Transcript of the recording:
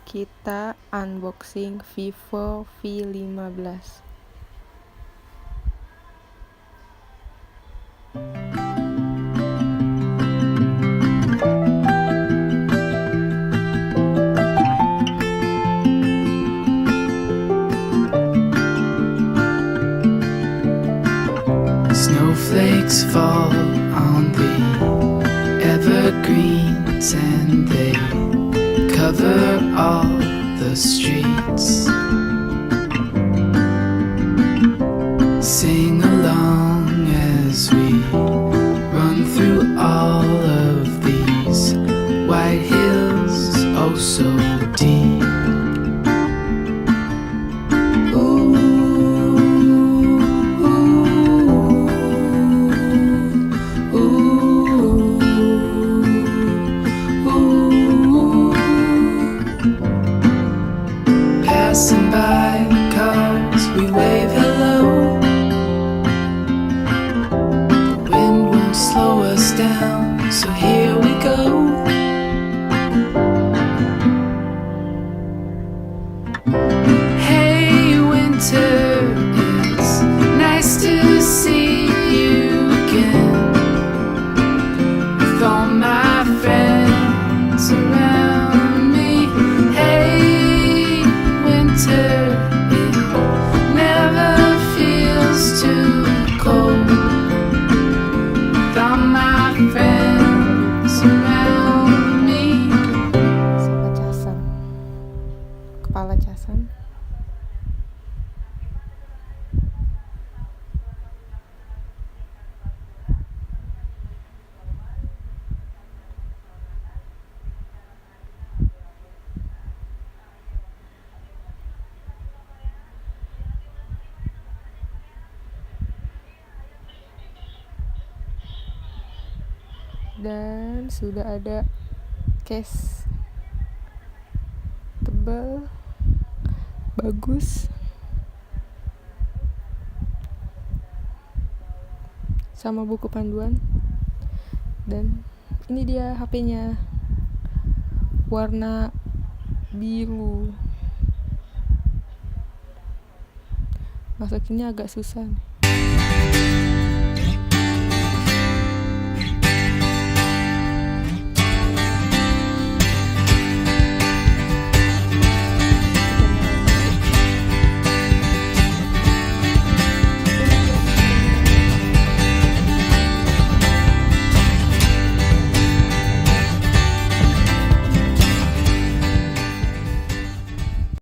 Kita unboxing Vivo V15. Snowflakes fall on the evergreens and they cover all the streets. Sing along as we run through all of these white hills, oh so deep. Passing by cars, we wave hello. The wind won't slow us down, so here we go. Hey winter, it's nice to see you again. With all my friends around me. Hey winter, it never feels too cold. With all my friends around me. Sama casan, kepala casan. Dan sudah ada case tebal, bagus, sama buku panduan. Dan ini dia HP-nya, warna biru. Masukinnya agak susah nih.